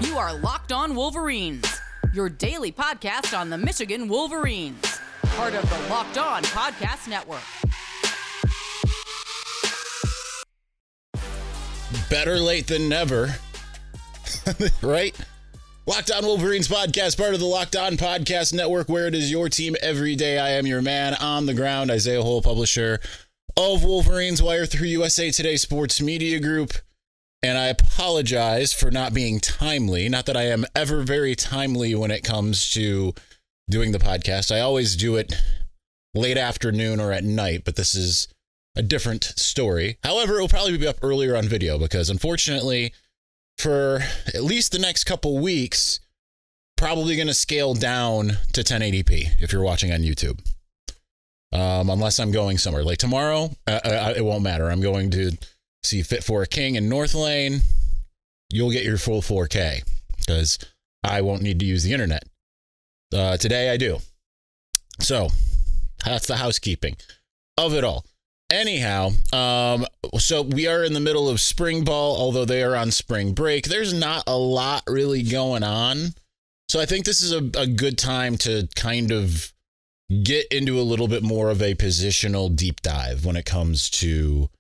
You are Locked On Wolverines, your daily podcast on the Michigan Wolverines, part of the Locked On Podcast Network. Better late than never, right? Locked On Wolverines podcast, part of the Locked On Podcast Network, where it is your team every day. I am your man on the ground, Isaiah Hole, publisher of Wolverines Wire through USA Today Sports Media Group. And I apologize for not being timely. Not that I am ever very timely when it comes to doing the podcast. I always do it late afternoon or at night, but this is a different story. However, it will probably be up earlier on video because, unfortunately, for at least the next couple weeks, probably going to scale down to 1080p if you're watching on YouTube. Unless I'm going somewhere. Like tomorrow, it won't matter. I'm going to see Fit for a King in North Lane. You'll get your full 4K because I won't need to use the internet. Today I do. So that's the housekeeping of it all. Anyhow, so we are in the middle of spring ball, although they are on spring break. There's not a lot really going on. So I think this is a good time to kind of get into a little bit more of a positional deep dive when it comes to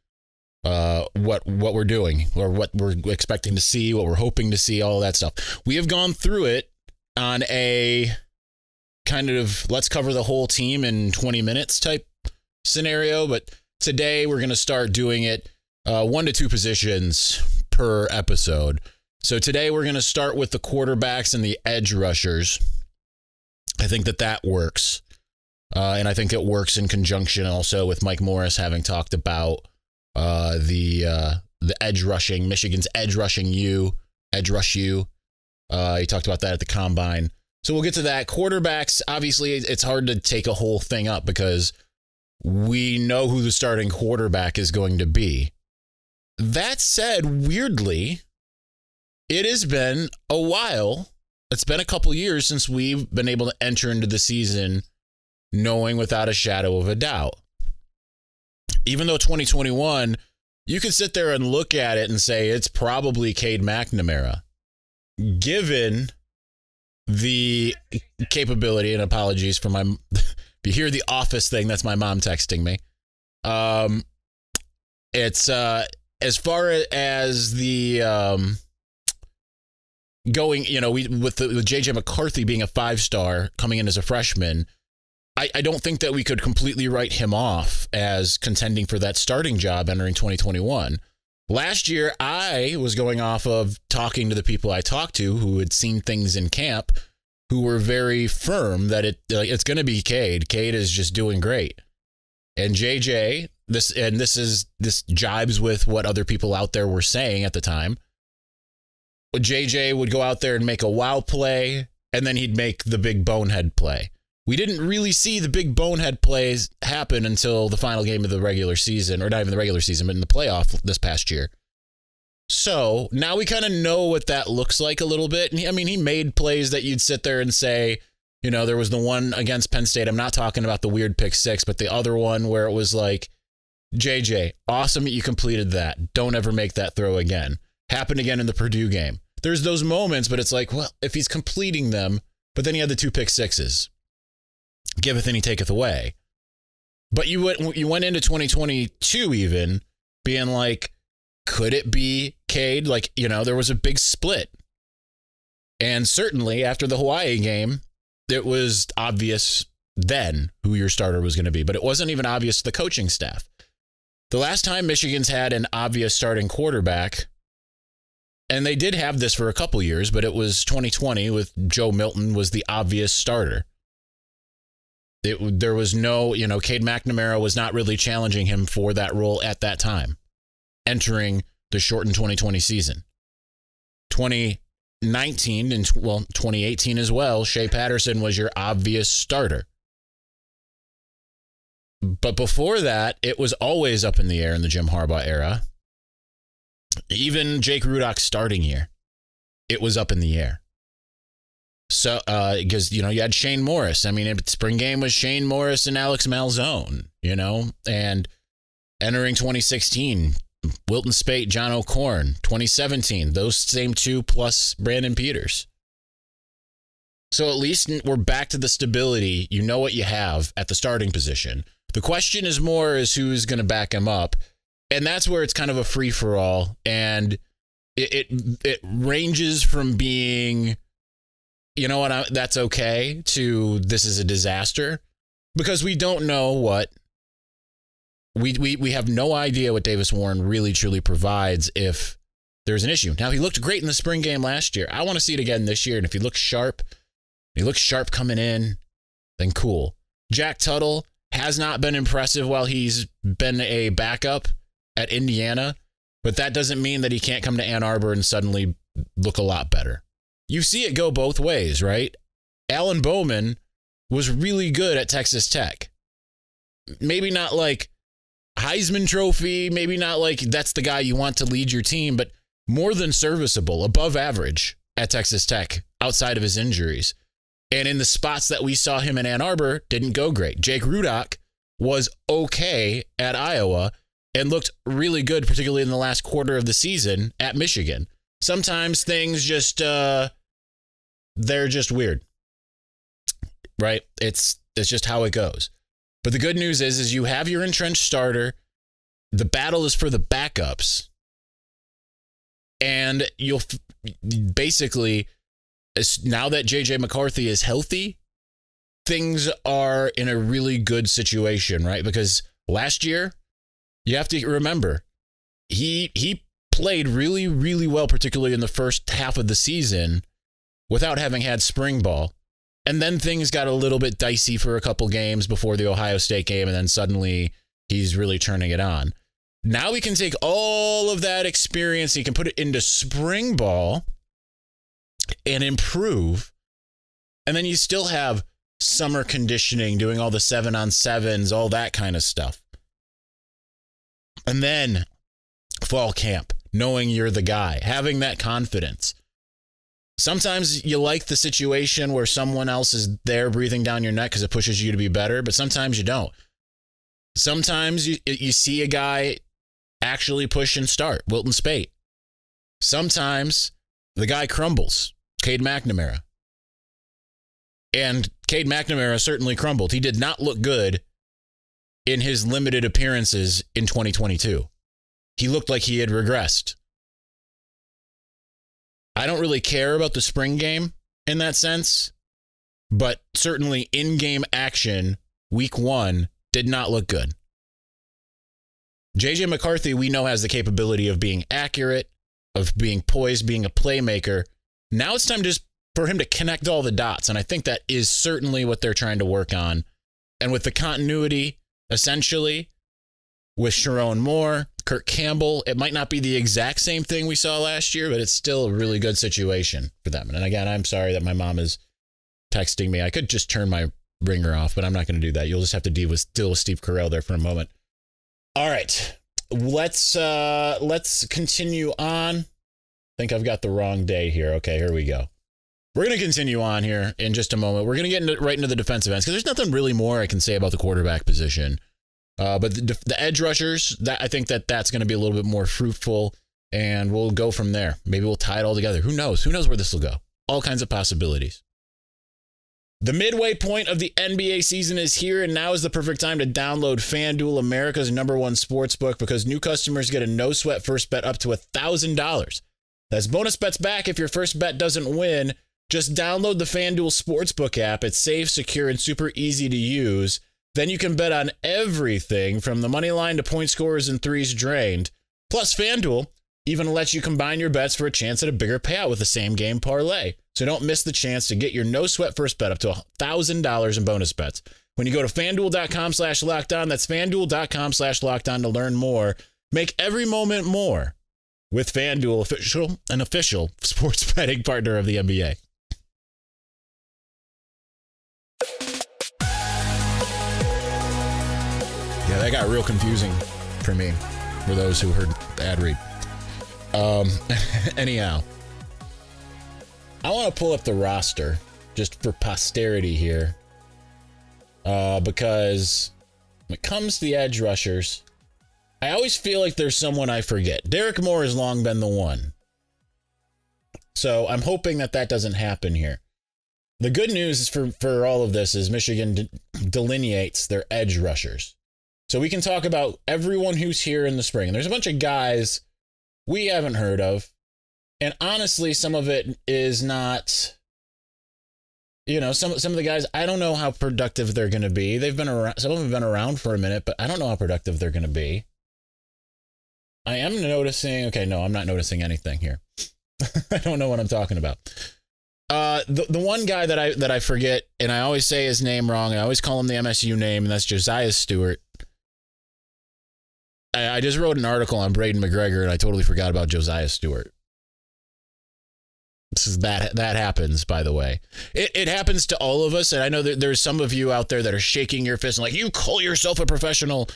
what we're doing or what we're expecting to see, what we're hoping to see, all that stuff. We have gone through it on a kind of let's cover the whole team in 20 minutes type scenario, but today we're going to start doing it 1 to 2 positions per episode. So today we're going to start with the quarterbacks and the edge rushers. I think that works. And I think it works in conjunction also with Mike Morris having talked about the edge rushing, Michigan's edge rush U. He talked about that at the combine. So we'll get to that. Quarterbacks, obviously, it's hard to take a whole thing up because we know who the starting quarterback is going to be. That said, weirdly, it has been a while. It's been a couple years since we've been able to enter into the season knowing without a shadow of a doubt. Even though 2021, you could sit there and look at it and say it's probably Cade McNamara, given the capability, and apologies for my, if you hear the office thing, that's my mom texting me. It's as far as the going, with JJ McCarthy being a 5-star coming in as a freshman, I don't think that we could completely write him off as contending for that starting job entering 2021. Last year, I was going off of talking to the people I talked to who had seen things in camp, who were very firm that it's going to be Cade. Cade is just doing great. And JJ, this jibes with what other people out there were saying at the time. JJ would go out there and make a wow play, and then he'd make the big bonehead play. We didn't really see the big bonehead plays happen until the final game of the regular season, or not even the regular season, but in the playoff this past year. So now we kind of know what that looks like a little bit. And he made plays that you'd sit there and say, there was the one against Penn State. I'm not talking about the weird pick 6, but the other one where it was like, JJ, awesome that you completed that. Don't ever make that throw again. Happened again in the Purdue game. There's those moments, but it's like, well, if he's completing them, but then he had the 2 pick 6s. Giveth and he taketh away. But you went into 2022 even being like, could it be Cade? Like, there was a big split. And certainly after the Hawaii game, it was obvious then who your starter was going to be. But it wasn't even obvious to the coaching staff. The last time Michigan's had an obvious starting quarterback, and they did have this for a couple years, but it was 2020 with Joe Milton was the obvious starter. There was no, Cade McNamara was not really challenging him for that role at that time, entering the shortened 2020 season. 2019 and 2018 as well, Shea Patterson was your obvious starter. But before that, it was always up in the air in the Jim Harbaugh era. Even Jake Rudock's starting year, it was up in the air. So, because, you had Shane Morris. Spring game was Shane Morris and Alex Malzone, and entering 2016, Wilton Spate, John O'Corn, 2017. Those same two plus Brandon Peters. So at least we're back to the stability. You know what you have at the starting position. The question is more is who's going to back him up. And that's where it's kind of a free-for-all. And it ranges from being, you know what, that's okay, to this is a disaster. Because we don't know what, we have no idea what Davis Warren really truly provides if there's an issue. Now, he looked great in the spring game last year. I want to see it again this year. And if he looks sharp coming in, then cool. Jack Tuttle has not been impressive while he's been a backup at Indiana, but that doesn't mean that he can't come to Ann Arbor and suddenly look a lot better. You see it go both ways, right? Alan Bowman was really good at Texas Tech. Maybe not like Heisman Trophy, maybe not like that's the guy you want to lead your team, but more than serviceable, above average at Texas Tech outside of his injuries. And in the spots that we saw him in Ann Arbor, didn't go great. Jake Rudock was okay at Iowa and looked really good, particularly in the last quarter of the season at Michigan. Sometimes things just, they're just weird, right? It's just how it goes. But the good news is you have your entrenched starter. The battle is for the backups. And you'll basically, now that JJ McCarthy is healthy, things are in a really good situation, right? Because last year, you have to remember, he played really, really well, particularly in the first half of the season, without having had spring ball. And then things got a little bit dicey for a couple games before the Ohio State game, and then suddenly he's really turning it on. Now we can take all of that experience, he can put it into spring ball and improve. And then you still have summer conditioning, doing all the 7-on-7s, all that kind of stuff. And then fall camp, knowing you're the guy, having that confidence. Sometimes you like the situation where someone else is there breathing down your neck because it pushes you to be better, but sometimes you don't. Sometimes you see a guy actually push and start, Wilton Spate. Sometimes the guy crumbles, Cade McNamara. And Cade McNamara certainly crumbled. He did not look good in his limited appearances in 2022. He looked like he had regressed. I don't really care about the spring game in that sense, but certainly in-game action, week 1, did not look good. JJ McCarthy, we know, has the capability of being accurate, of being poised, being a playmaker. Now it's time just for him to connect all the dots, and I think that is certainly what they're trying to work on. And with the continuity, essentially, with Sharon Moore, Kirk Campbell, it might not be the exact same thing we saw last year, but it's still a really good situation for them. And again, I'm sorry that my mom is texting me. I could just turn my ringer off, but I'm not going to do that. You'll just have to deal with Steve Carell there for a moment. All right, let's continue on. I think I've got the wrong day here. Okay, here we go. We're going to continue on here in just a moment. We're going to get right into the defensive ends because there's nothing really more I can say about the quarterback position. But the edge rushers, I think that's going to be a little bit more fruitful, and we'll go from there. Maybe we'll tie it all together. Who knows? Who knows where this will go? All kinds of possibilities. The midway point of the NBA season is here, and now is the perfect time to download FanDuel, America's #1 sportsbook, because new customers get a no-sweat first bet up to $1,000. That's bonus bets back if your first bet doesn't win. Just download the FanDuel Sportsbook app. It's safe, secure, and super easy to use. Then you can bet on everything from the money line to point scorers and threes drained. Plus, FanDuel even lets you combine your bets for a chance at a bigger payout with the same game parlay. So don't miss the chance to get your no-sweat first bet up to $1,000 in bonus bets. When you go to FanDuel.com/lockedon, that's FanDuel.com/lockedon to learn more. Make every moment more with FanDuel, an official sports betting partner of the NBA. Yeah, that got real confusing for me, for those who heard the ad read. Anyhow, I want to pull up the roster just for posterity here, because when it comes to the edge rushers, I always feel like there's someone I forget. Derek Moore has long been the one. So I'm hoping that doesn't happen here. The good news is for all of this is Michigan delineates their edge rushers. So we can talk about everyone who's here in the spring. And there's a bunch of guys we haven't heard of. And honestly, some of it is not, some of the guys, I don't know how productive they're going to be. They've been around, some of them have been around for a minute, but I don't know how productive they're going to be. I am noticing, okay, no, I'm not noticing anything here. I don't know what I'm talking about. The one guy that I forget, and I always say his name wrong. I always call him the MSU name, and that's Josiah Stewart. I just wrote an article on Braden McGregor, and I totally forgot about Josiah Stewart. That happens, by the way. It happens to all of us, and I know that there's some of you out there that are shaking your fist and like, you call yourself a professional.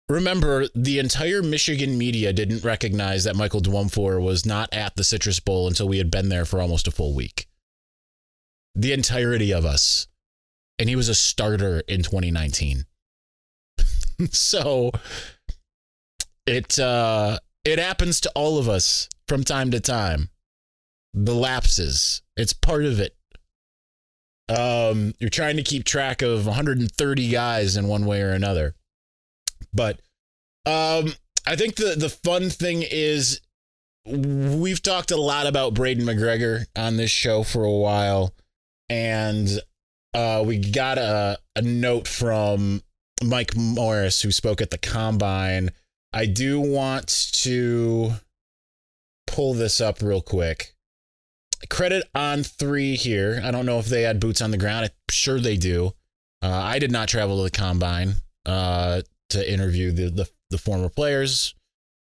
Remember, the entire Michigan media didn't recognize that Michael Dwumfor was not at the Citrus Bowl until we had been there for almost a full week. The entirety of us. And he was a starter in 2019. So it happens to all of us from time to time. The lapses. It's part of it. You're trying to keep track of 130 guys in one way or another. But I think the fun thing is we've talked a lot about Braden McGregor on this show for a while. And we got a note from Mike Morris, who spoke at the Combine. I do want to pull this up real quick. Credit on 3 here. I don't know if they had boots on the ground. I'm sure they do. I did not travel to the Combine to interview the former players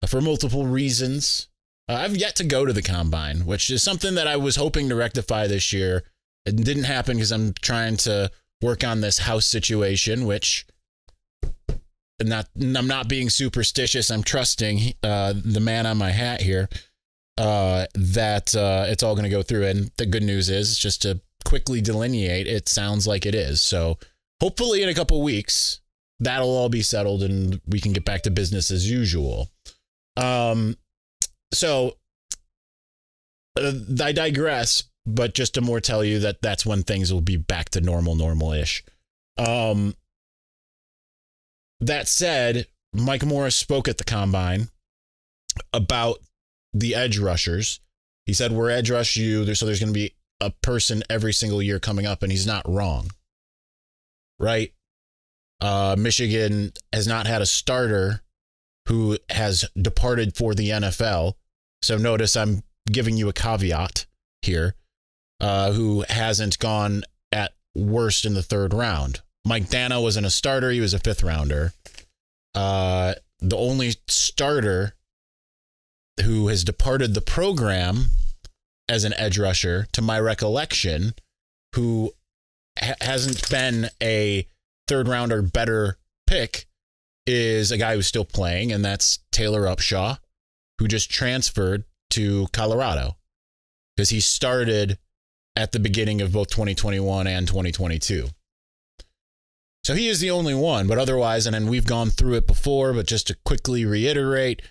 for multiple reasons. I've yet to go to the Combine, which is something that I was hoping to rectify this year. It didn't happen because I'm trying to work on this house situation, which I'm not being superstitious. I'm trusting the man on my hat here that it's all going to go through. And the good news is, just to quickly delineate, it sounds like it is. So hopefully in a couple weeks, that'll all be settled and we can get back to business as usual. So I digress. But just to more tell you that's when things will be back to normal-ish. That said, Mike Morris spoke at the Combine about the edge rushers. He said, we're edge rush you, so there's going to be a person every single year coming up, and he's not wrong. Right? Michigan has not had a starter who has departed for the NFL. So notice I'm giving you a caveat here. Who hasn't gone at worst in the 3rd round. Mike Dana wasn't a starter. He was a 5th rounder. The only starter who has departed the program as an edge rusher, to my recollection, who hasn't been a 3rd rounder better pick, is a guy who's still playing, and that's Taylor Upshaw, who just transferred to Colorado because he started at the beginning of both 2021 and 2022. So he is the only one, but otherwise, and then we've gone through it before, but just to quickly reiterate,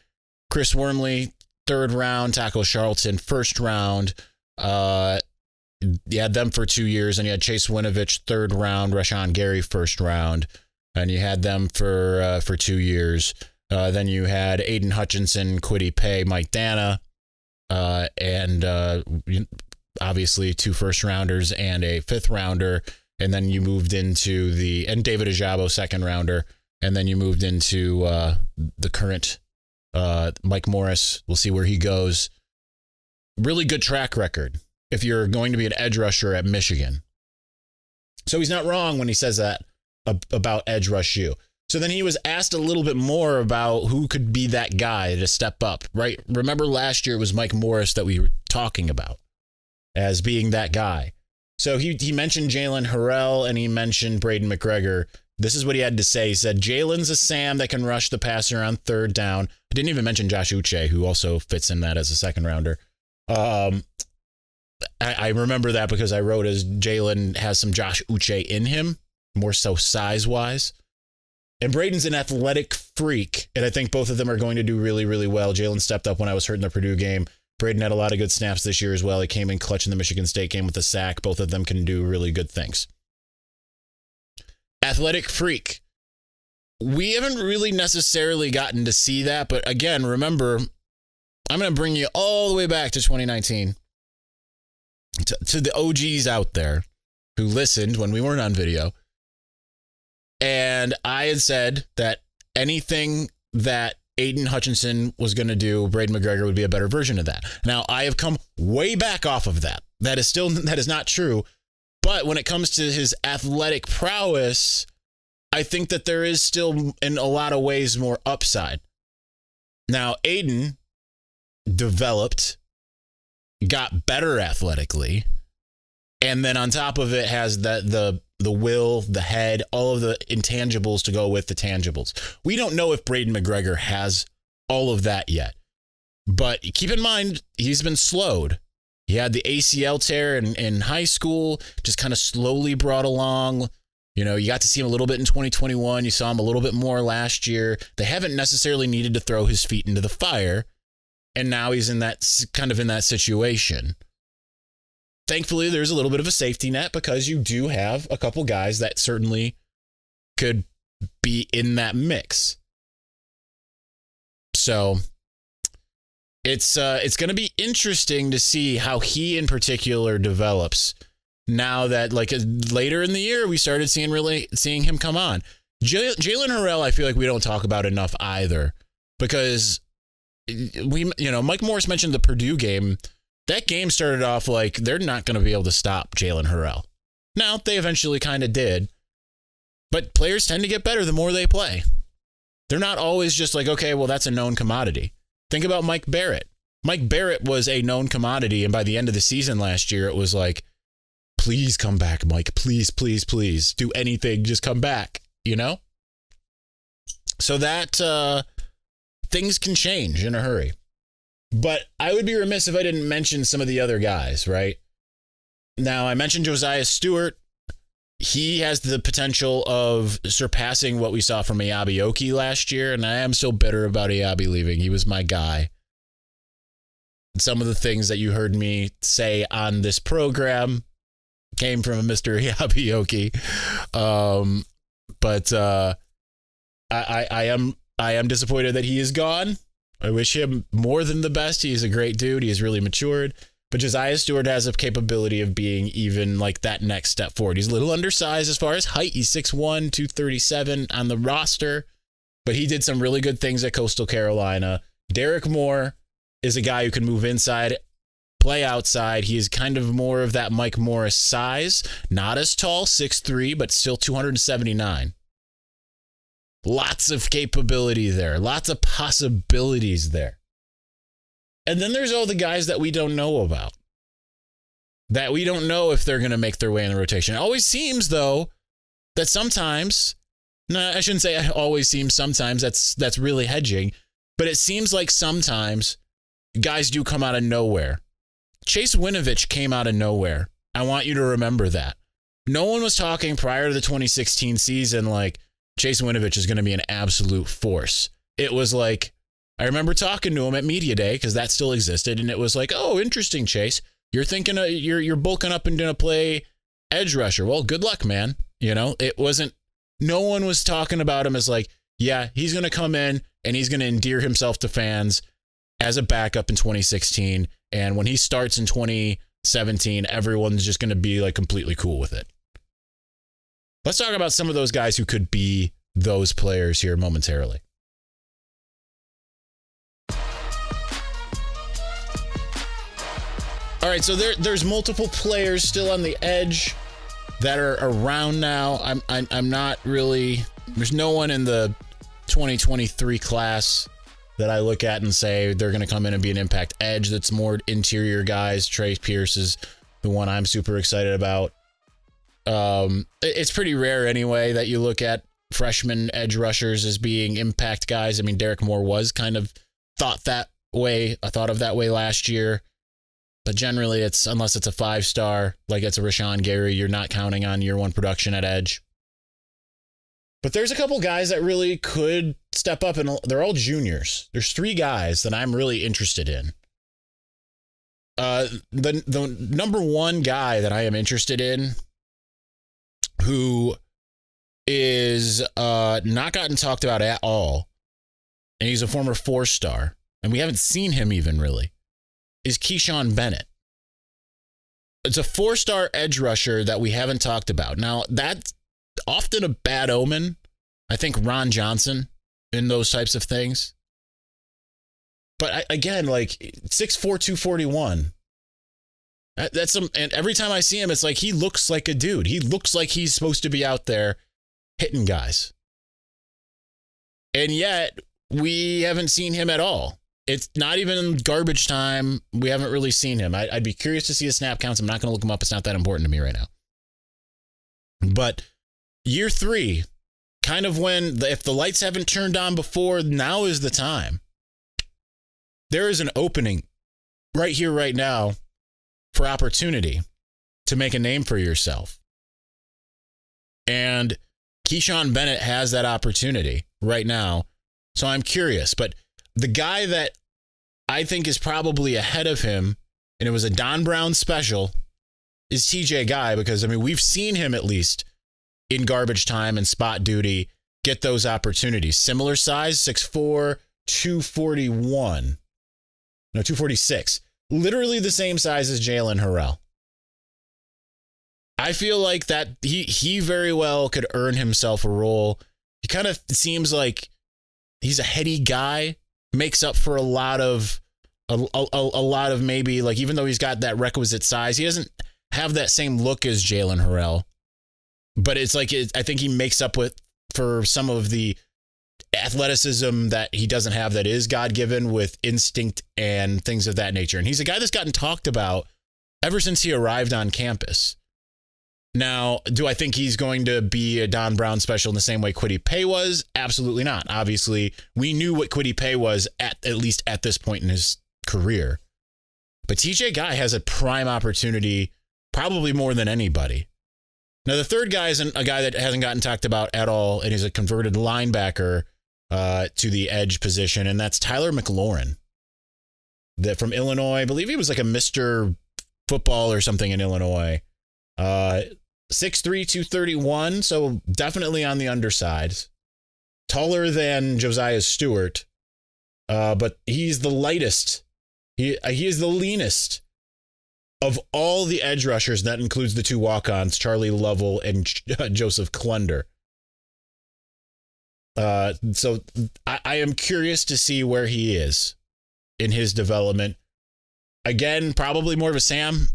Chris Wormley, 3rd round, Taco Charlton, 1st round. You had them for 2 years, and you had Chase Winovich, 3rd round, Rashawn Gary, 1st round, and you had them for 2 years. Then you had Aiden Hutchinson, Kwity Paye, Mike Dana, and obviously 2 1st rounders and a 5th rounder. And then you moved into and David Ajabo, 2nd rounder. And then you moved into the current Mike Morris. We'll see where he goes. Really good track record if you're going to be an edge rusher at Michigan. So he's not wrong when he says that about edge rush you. So then he was asked a little bit more about who could be that guy to step up, right? Remember last year it was Mike Morris that we were talking about as being that guy. So he mentioned Jalen Harrell and he mentioned Braden McGregor. This is what he had to say. He said, Jalen's a Sam that can rush the passer on 3rd down. I didn't even mention Josh Uche, who also fits in that as a 2nd rounder. I remember that because I wrote as Jalen has some Josh Uche in him, more so size-wise. And Braden's an athletic freak, and I think both of them are going to do really, really well. Jalen stepped up when I was hurt in the Purdue game. Braden had a lot of good snaps this year as well. He came in clutch in the Michigan State game with a sack. Both of them can do really good things. Athletic freak. We haven't really necessarily gotten to see that, but again, remember, I'm going to bring you all the way back to 2019 to the OGs out there who listened when we weren't on video. And I had said that anything that Aiden Hutchinson was going to do, Braden McGregor would be a better version of that. Now, I have come way back off of that. That is not true. But when it comes to his athletic prowess, I think that there is still, in a lot of ways, more upside. Now, Aiden developed, got better athletically, and then on top of it has the will, the head, all of the intangibles to go with the tangibles. We don't know if Braden McGregor has all of that yet. But keep in mind, he's been slowed. He had the ACL tear in high school, just kind of slowly brought along. You know, you got to see him a little bit in 2021. You saw him a little bit more last year. They haven't necessarily needed to throw his feet into the fire. And now he's in that kind of in that situation. Thankfully, there's a little bit of a safety net because you do have a couple guys that certainly could be in that mix. So it's going to be interesting to see how he in particular develops now that, like, later in the year we started seeing him come on. Jalen Harrell, I feel like we don't talk about enough either, because Mike Morris mentioned the Purdue game. That game started off like they're not going to be able to stop Jalen Harrell. Now, they eventually kind of did, but players tend to get better the more they play. They're not always just like, okay, well, that's a known commodity. Think about Mike Barrett. Mike Barrett was a known commodity, and by the end of the season last year, it was like, please come back, Mike. Please, please, please. Do anything. Just come back, you know? So that things can change in a hurry. But I would be remiss if I didn't mention some of the other guys, right? Now, I mentioned Josiah Stewart. He has the potential of surpassing what we saw from Ayabi Oki last year, and I am still bitter about Ayabi leaving. He was my guy. Some of the things that you heard me say on this program came from Mr. Ayabi Oki. But I am disappointed that he is gone. I wish him more than the best. He's a great dude. He has really matured. But Josiah Stewart has a capability of being even like that next step forward. He's a little undersized as far as height. He's 6'1", 237 on the roster. But he did some really good things at Coastal Carolina. Derek Moore is a guy who can move inside, play outside. He is kind of more of that Mike Morris size. Not as tall, 6'3", but still 279. Lots of capability there. Lots of possibilities there. And then there's all the guys that we don't know about. That we don't know if they're going to make their way in the rotation. It always seems, though, that sometimes, no, I shouldn't say it always seems sometimes. That's really hedging. But it seems like sometimes guys do come out of nowhere. Chase Winovich came out of nowhere. I want you to remember that. No one was talking prior to the 2016 season like, Chase Winovich is going to be an absolute force. It was like, I remember talking to him at Media Day because that still existed. And it was like, oh, interesting, Chase. You're thinking you're bulking up and going to play edge rusher. Well, good luck, man. You know, it wasn't, no one was talking about him as like, yeah, he's going to come in and he's going to endear himself to fans as a backup in 2016. And when he starts in 2017, everyone's just going to be like completely cool with it. Let's talk about some of those guys who could be those players here momentarily. All right, so there's multiple players still on the edge that are around now. I'm not really, there's no one in the 2023 class that I look at and say they're going to come in and be an impact edge. That's more interior guys. Trey Pierce is the one I'm super excited about. It's pretty rare anyway that you look at freshman edge rushers as being impact guys. I mean, Derek Moore was kind of thought of that way last year, but generally it's, unless it's a 5-star, like it's a Rashawn Gary, you're not counting on year one production at edge. But there's a couple guys that really could step up, and they're all juniors. There's 3 guys that I'm really interested in. The number one guy that I am interested in, who is not gotten talked about at all, and he's a former 4-star, and we haven't seen him even really, is Keyshawn Bennett. It's a 4-star edge rusher that we haven't talked about. Now, that's often a bad omen. I think Ron Johnson in those types of things. But again, like 6'4", 241. That's some, and every time I see him, it's like he looks like a dude. He looks like he's supposed to be out there hitting guys. And yet, we haven't seen him at all. It's not even garbage time. We haven't really seen him. I'd be curious to see his snap counts. I'm not going to look him up. It's not that important to me right now. But year 3, kind of when, if the lights haven't turned on before, now is the time. There is an opening right here, right now, for opportunity to make a name for yourself. And Keyshawn Bennett has that opportunity right now. So I'm curious. But the guy that I think is probably ahead of him, and it was a Don Brown special, is TJ Guy, because, I mean, we've seen him at least in garbage time and spot duty get those opportunities. Similar size, 6'4", 241. No, 246. Literally the same size as Jalen Harrell. I feel like that he very well could earn himself a role. He kind of seems like he's a heady guy, makes up for a lot of maybe, like, even though he's got that requisite size, he doesn't have that same look as Jalen Harrell. But it's like, I think he makes up for some of the athleticism that he doesn't have that is God-given, with instinct and things of that nature. And he's a guy that's gotten talked about ever since he arrived on campus. Now, do I think he's going to be a Don Brown special in the same way Kwity Paye was? Absolutely not. Obviously, we knew what Kwity Paye was at least at this point in his career. But TJ Guy has a prime opportunity, probably more than anybody. Now, the third guy is a guy that hasn't gotten talked about at all, and he's a converted linebacker to the edge position, and that's Tyler McLaurin. That from Illinois. I believe he was like a Mr. Football or something in Illinois. 6'3", 231, so definitely on the underside. Taller than Josiah Stewart, but he's the lightest. He is the leanest of all the edge rushers. That includes the 2 walk-ons, Charlie Lovell and Joseph Klunder. So I am curious to see where he is in his development. Again, probably more of a Sam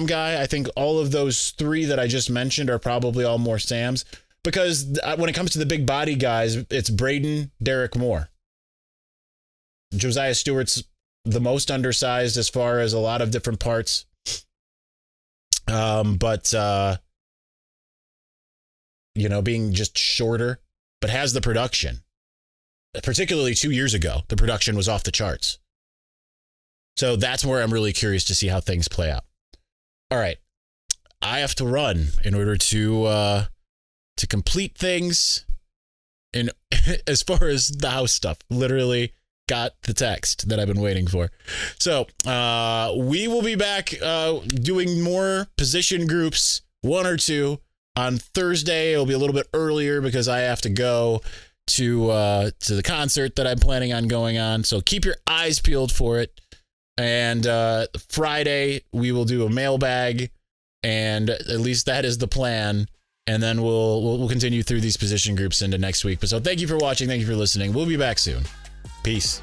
guy. I think all of those 3 that I just mentioned are probably all more Sams, because when it comes to the big body guys, it's Braden, Derek Moore. Josiah Stewart's the most undersized as far as a lot of different parts. But being just shorter, but has the production. Particularly 2 years ago, the production was off the charts. So that's where I'm really curious to see how things play out. All right, I have to run in order to complete things. And as far as the house stuff, literally got the text that I've been waiting for. So we will be back doing more position groups, 1 or 2 on Thursday. It'll be a little bit earlier because I have to go to the concert that I'm planning on going on. So keep your eyes peeled for it. And Friday, we will do a mailbag, and at least that is the plan. And then we'll continue through these position groups into next week. But so thank you for watching. Thank you for listening. We'll be back soon. Peace.